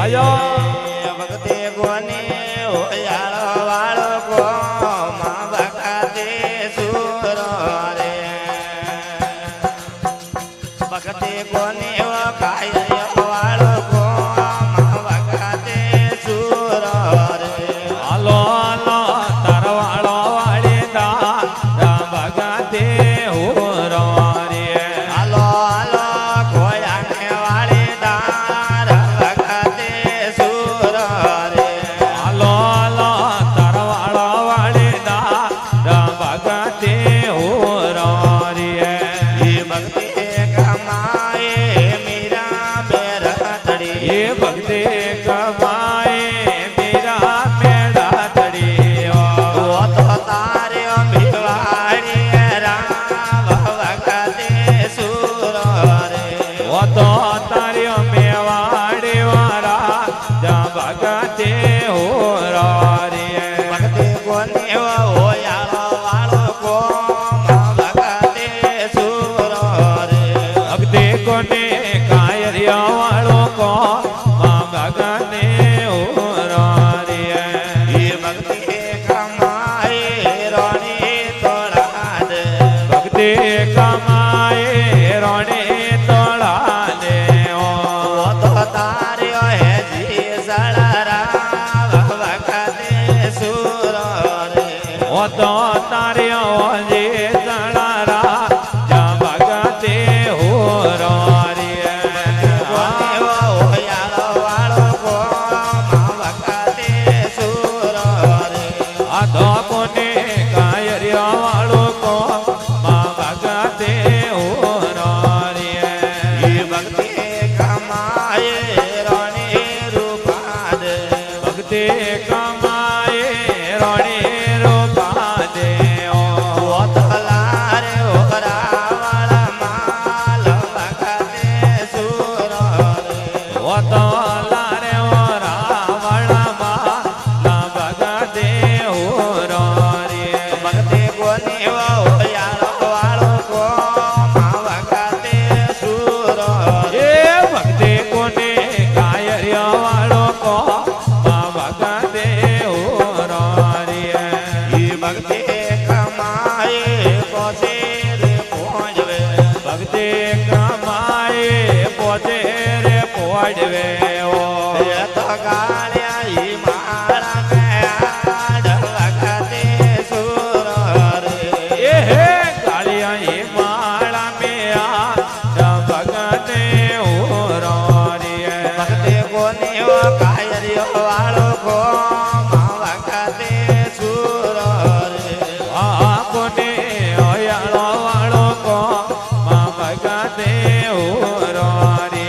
આયો ભક્તિ કોને હોયાળો વાળો કો માં ભક્તિ સુરો રે ભક્તિ કોને કાય વાળો કો માં ભક્તિ સુરો રે હાલો હાલો તારવાળો વાળી દા ભગતે હોરો રે હાલો હાલો કોયાને વાળી દાર ભક્તિ સુરો રે હાલો હાલો તારવાળો વાળી દા ભગતે હોરો રે એ ભક્તિ કમાએ મીરા બેરતડી એ ભક્તિ કમાએ મેરા મેળા તડીઓ ઓ તો તારે ભીવાડી રામ ભક્તિ સુરો રે ઓ તો તાર્યો મેવાડી વાળા જા ભગતે હોરો રે ભક્તિ કોને હોયાળો વાળો કો માં ભક્તિ સુરો રે ભક્તિ કોને કાયર્યો વાળો કો માં ભગને હોરો રે એ ભક્તિ કમાએ રોણી તોડા દે ભક્તિ કમાએ રોણે તોળા ને ઓ તો તારે હેજી સળરા ભક્તિ સુરો રે ઓ તો તાર્યો જે જણારા જા ભગતે હોરો રે હોયાળો વાળો કો માં ભક્તિ સુરો રે આ તો કોને કાયર્યો વાળો કો માં ભગતે હોરો રે એ ભક્તિ કમાએ રોણી રૂપા દે ભક્તિ કમાએ રોણે રૂપા દે ઓ તલારે ઓરાવાળા માલ ભક્તિ સુરો રે ઓ તો લારે ઓ રાવણમાં ના ભગતે હોરો રે ભક્તિ કોની હોયાળો વાળો કો માં ભક્તિ સુરો રે એ ભક્તિ કોને કાયર્યો વાળો કો માં ભગતે હોરો રે એ ભક્તિ કમાએ કોસે રે પહોંચવે ભક્તિ કમાએ પોતે રે પોડવે ઓ એ તો ગાળ્યા ઈ માળા મે આડ ભક્તિ સુરો રે એ હે કાળિયા એ માળા મે આ ભગતે હોરો રે ભક્તિ કોની કાયર્યો વાળો કો માં ભક્તિ સુરો રે આ કોને હોયાળો વાળો કો માં ભગતે હોરો રે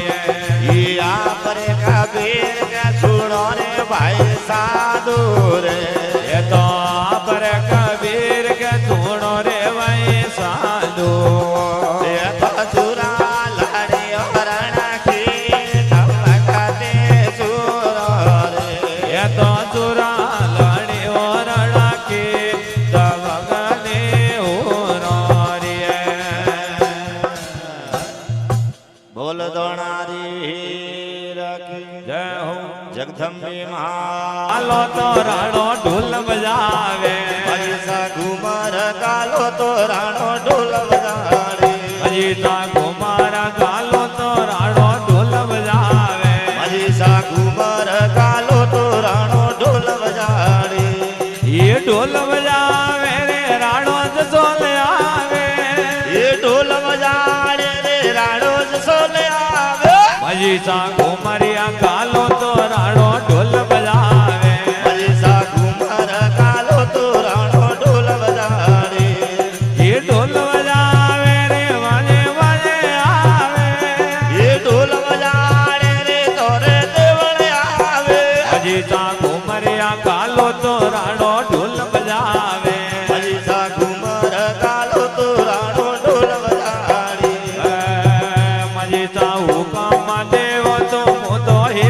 ઈ આપરે કબીર કે સુણો રે ભાઈ સાધુ રે એ તો પર કબીર કે ધૂણો રે વೈ સાધુ એ તો સુરા લડ્યો રણકી ભક્તિ સુરો રે એ તો ચુરા લડ્યો રણકી ભગને હોરો રે બોલ દોણારી રાખી જય હો જગદંબી મહા હાલો તો રાણો ઢોલ બજાવે પૈસા ઘુમર કાલો તો રાણો ઢોલ બજાડે હજી તા કુમારા ગાલો તો રાણો ઢોલ બજાવે પૈસા ઘુમર કાલો તો રાણો ઢોલ બજાડે એ ઢોલ બજાવે રે રાણો જસો લે આવે એ ઢોલ બજાડે રે રાણો જસો લે આવે હજી તા કુમારિયા ગાલો તો રાણો ઢોલ બજાવે પૈસા ઘુમર કાલો તો રાણો ઢોલ બજાડે એ ઢોલ બજાવે રે વાજે વાજે આવે એ ઢોલ બજાડે રે તોરે દેવળ આવે હજી તા કુમારિયા ગાલો તો રાણો ઢોલ બજાવે પૈસા ઘુમર કાલો તો રાણો ઢોલ બજાડે મજી તા હુકમ દેવો તો હું તો હે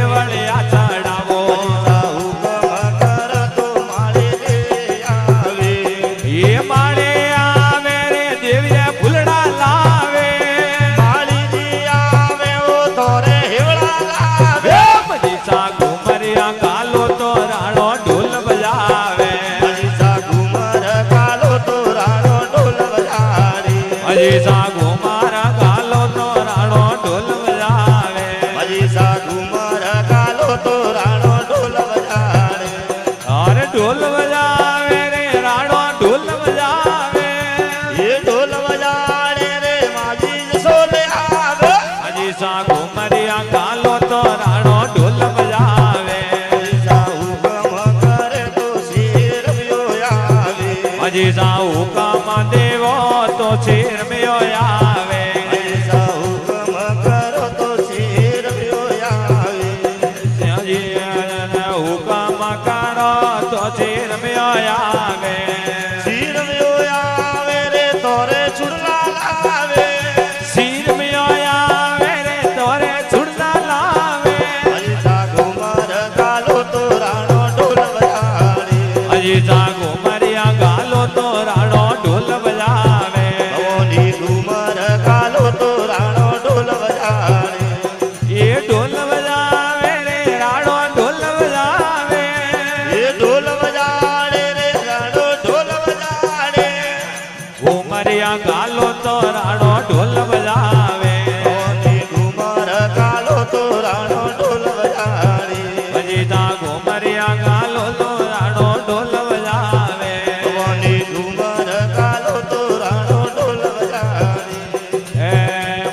હજી સાગુ મારા ગાલો તો રાણો ઢોલ વજાવે હજી સાધુ મારા ગાલો તો રાણો ઢોલ વજાડે અરે ઢોલ વજાવે રે રાણો ઢોલ વજાવે એ ઢોલ વજાડે રે માજી જસોલે આવે હજી સાગુ મરિયા ગાલો તો રાણો ઢોલ વજાવે સાહુ ગમ કરે તો શેરવ્યો આવે હજી સાહુ કામ દેવો તો શેરમ્યો આવે સાહુ ગમ કરો તો શેરવ્યો આવે હજી હુકમ કરો તો શેરમ્યો આવે શેરવ્યો આવે રે તોરે છુડલા લાવે શેરમ્યો આવે રે તોરે છુડલા લાવે હજી સાધુ મારા ગાલો તો રાણો ઢોલ વજાડે હજી સાગુ મરિયા ગાલો તો રાણો ઢોલ વજાવે ભવોની ડુમર ગાલો તો રાણો ઢોલ વજાડે એ ઢોલ વજાવે રે રાણો ઢોલ વજાવે એ ઢોલ વજાડે રે રાણો ઢોલ વજાડે ઉમરિયા ગાલો તો રાણો ઢોલ વજાવે ભવોની ડુમર ગાલો તો રાણો ઢોલ વજાડે હજી સાગુ મરિયા ગાલો તો રાણો ઢોલ વજાવે ભવોની ડુમર ગાલો તો રાણો ઢોલ વજાડે હે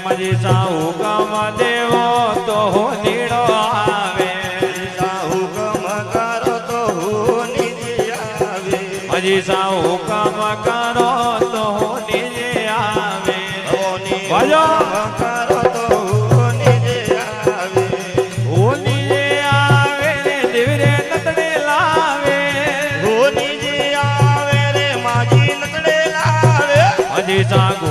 મજી સાહુ કામ દેવો તો હો નીડો આવે સાહુ ગમ કરો તો હું નીચે આવે હજી સાહુ કામ કરો તો હો નીચે આવે ભવોની વાજો. ગમ કરો તો હું નીચે આવે હો નીચે આવે રે દેવરે નતડે લાવે હું નીચે આવે રે માજી નતડે લાવે હજી સાગુ